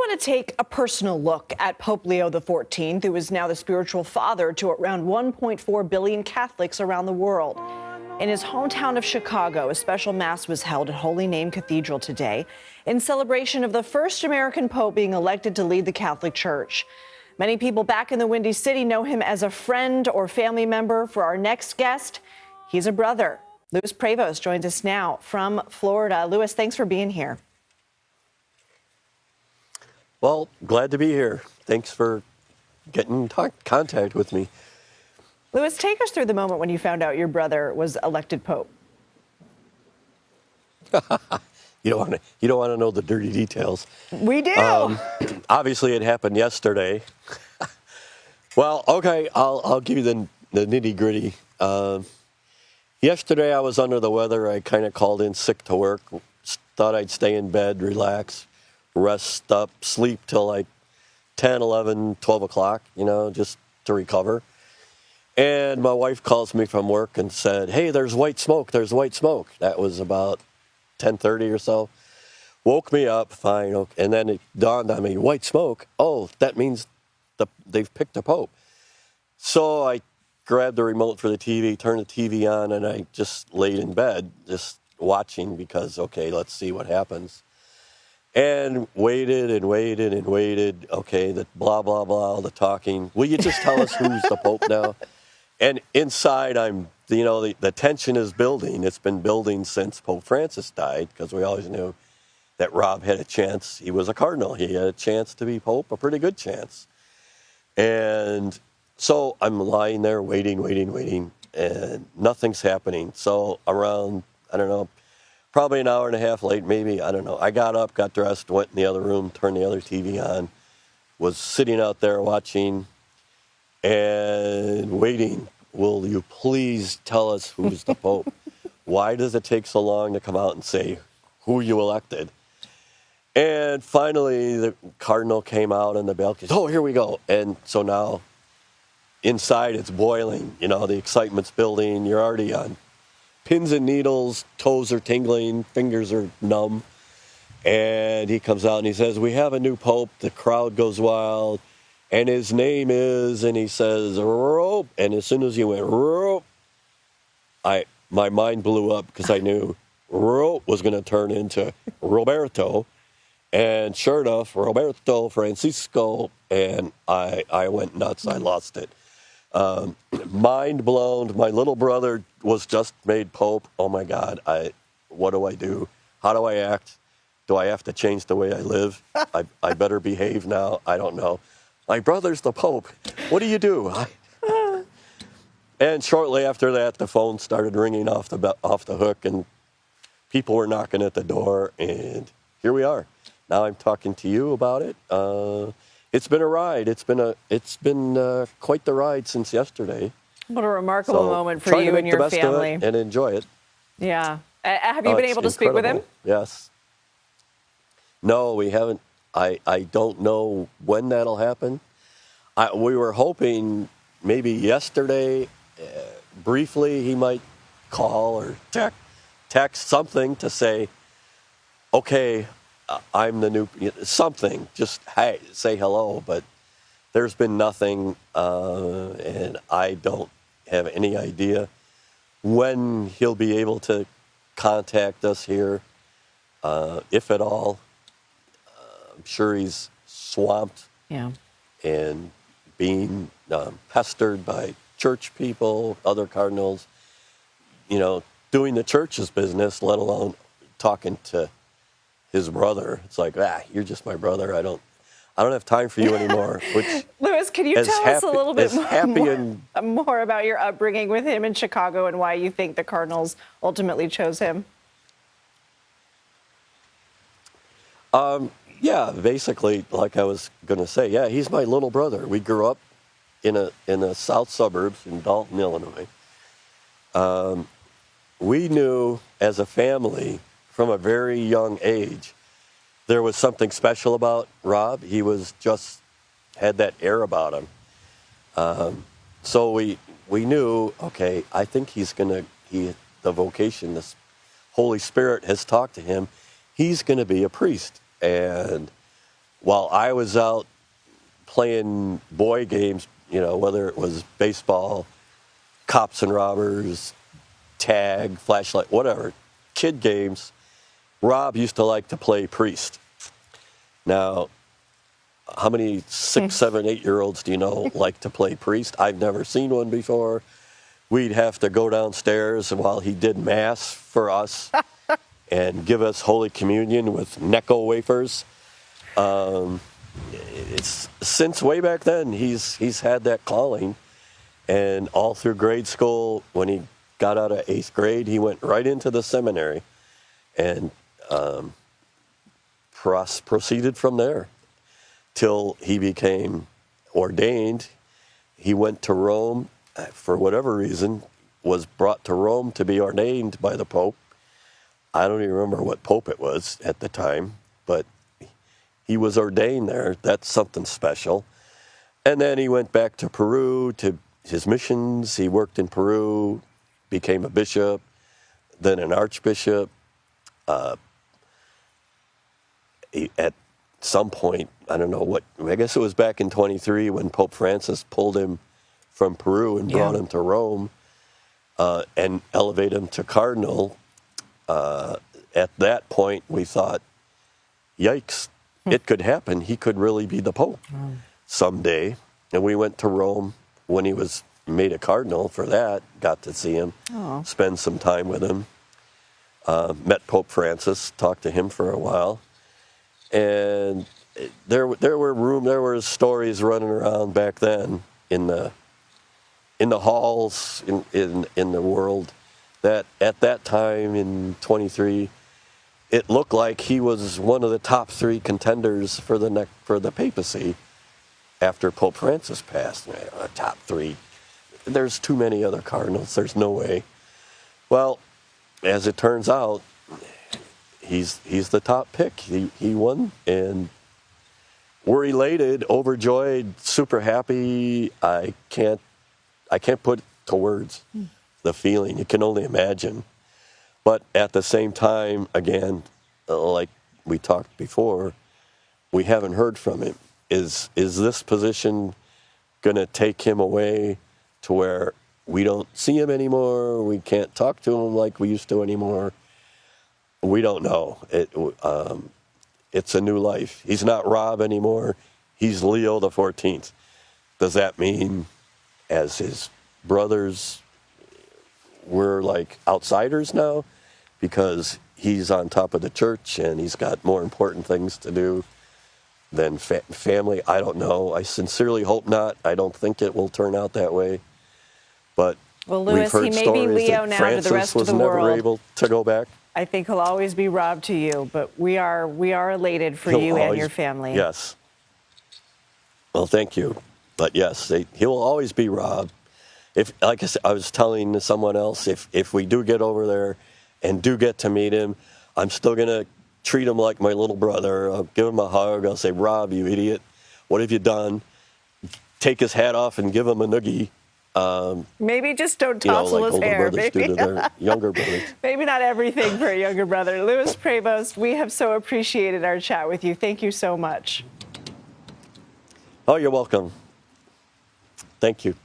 want to take a personal look at Pope Leo XIV, who is now the spiritual father to around 1.4 billion Catholics around the world. In his hometown of Chicago, a special mass was held at Holy Name Cathedral today in celebration of the first American pope being elected to lead the Catholic Church. Many people back in the Windy City know him as a friend or family member. For our next guest, he's a brother. Louis Prevost joins us now from Florida. Louis, thanks for being here. Well, glad to be here. Thanks for getting in contact with me. Louis, take us through the moment when you found out your brother was elected pope. You don't want to know the dirty details. We do. Obviously, it happened yesterday. Well, okay, I'll give you the nitty gritty. Yesterday, I was under the weather. I kind of called in sick to work. Thought I'd stay in bed, relax, rest up, sleep till like 10, 11, 12 o'clock, just to recover. And my wife calls me from work and said, "Hey, there's white smoke. There's white smoke." That was about 10:30 or so. Woke me up, fine. Okay. And then it dawned on me, white smoke. Oh, that means they've picked a pope. So I grabbed the remote for the TV, turned the TV on, and I just laid in bed, just watching because, okay, let's see what happens. And waited and waited and waited. Okay, the blah, blah, blah, the talking. Will you just tell us who's the pope now? And inside, the tension is building. It's been building since Pope Francis died, because we always knew that Rob had a chance. He was a cardinal. He had a chance to be pope, a pretty good chance. And so I'm lying there waiting, and nothing's happening. So around, I don't know, probably an hour and a half late, maybe, I don't know. I got up, got dressed, went in the other room, turned the other TV on, was sitting out there watching and waiting. Will you please tell us who's the Pope? Why does it take so long to come out and say who you elected? And finally, the cardinal came out on the balcony. Oh, here we go. And so now inside it's boiling. The excitement's building. You're already on pins and needles. Toes are tingling. Fingers are numb. And he comes out and he says, "We have a new Pope." The crowd goes wild. And his name is, and he says, "Rope." And as soon as he went, "Rope," my mind blew up, because I knew Rope was going to turn into Roberto. And sure enough, Roberto Francisco, and I went nuts. I lost it. Mind blown. My little brother was just made Pope. Oh my God, what do I do? How do I act? Do I have to change the way I live? I better behave now. I don't know. My brother's the Pope. What do you do? And shortly after that, the phone started ringing off the hook, and people were knocking at the door, and here we are. Now I'm talking to you about it. It's been a ride. It's been quite the ride since yesterday. What a remarkable moment for you and your family. And enjoy it. Yeah. Have you been able to speak with him? Yes. No, we haven't. I don't know when that'll happen. We were hoping maybe yesterday, briefly, he might call or text something to say, "Okay, I'm the new," something, just, hey, say hello. But there's been nothing, and I don't have any idea when he'll be able to contact us here, if at all. I'm sure he's swamped, and being pestered by church people, other cardinals, doing the church's business, let alone talking to his brother. It's like, you're just my brother. I don't have time for you anymore. Which, Louis, can you tell us a little bit more about your upbringing with him in Chicago and why you think the Cardinals ultimately chose him? Yeah, basically, like I was going to say, he's my little brother. We grew up in the south suburbs in Dalton, Illinois. We knew as a family from a very young age there was something special about Rob. He was just had that air about him. So we knew, okay, I think the vocation, the Holy Spirit has talked to him. He's going to be a priest. And while I was out playing boy games, whether it was baseball, cops and robbers, tag, flashlight, whatever, kid games, Rob used to like to play priest. Now, how many 6, 7, 8-year-olds do you know like to play priest? I've never seen one before. We'd have to go downstairs while he did mass for us and give us Holy Communion with Necco wafers. It's since way back then he's had that calling, and all through grade school, when he got out of 8th grade, he went right into the seminary and proceeded from there till he became ordained. He went to Rome for whatever reason, was brought to Rome to be ordained by the Pope. I don't even remember what Pope it was at the time, but he was ordained there. That's something special. And then he went back to Peru to his missions. He worked in Peru, became a bishop, then an archbishop. At some point, I don't know what, I guess it was back in 23 when Pope Francis pulled him from Peru and brought him to Rome and elevated him to cardinal. At that point, we thought, yikes, it could happen. He could really be the Pope someday. And we went to Rome when he was made a cardinal for that, got to see him, spend some time with him, met Pope Francis, talked to him for a while. And there were stories running around back then in the halls in the world that at that time in 23, it looked like he was one of the top 3 contenders for the papacy after Pope Francis passed. Top 3. There's too many other cardinals. There's no way. Well, as it turns out, he's the top pick. He won, and we're elated, overjoyed, super happy. I can't put to words the feeling. You can only imagine. But at the same time, again, like we talked before, we haven't heard from him. Is this position going to take him away to where we don't see him anymore? We can't talk to him like we used to anymore? We don't know. It's a new life. He's not Rob anymore. He's Leo XIV. Does that mean, as his brothers, we're like outsiders now because he's on top of the church and he's got more important things to do than family? I don't know. I sincerely hope not. I don't think it will turn out that way. But well, Louis, we've heard he may stories be Leo that now Francis to the rest of was the never world. able to go back. I think he'll always be Rob to you, but we are elated for you and your family. Yes. Well, thank you. But yes, he will always be Rob. If, like I said, I was telling someone else, if we do get over there and do get to meet him, I'm still going to treat him like my little brother. I'll give him a hug. I'll say, Rob, you idiot, what have you done? Take his hat off and give him a noogie. Maybe just don't tousle like his older hair. brothers do to their younger brothers. Maybe not everything for a younger brother. Louis Prevost, we have so appreciated our chat with you. Thank you so much. Oh, you're welcome. Thank you.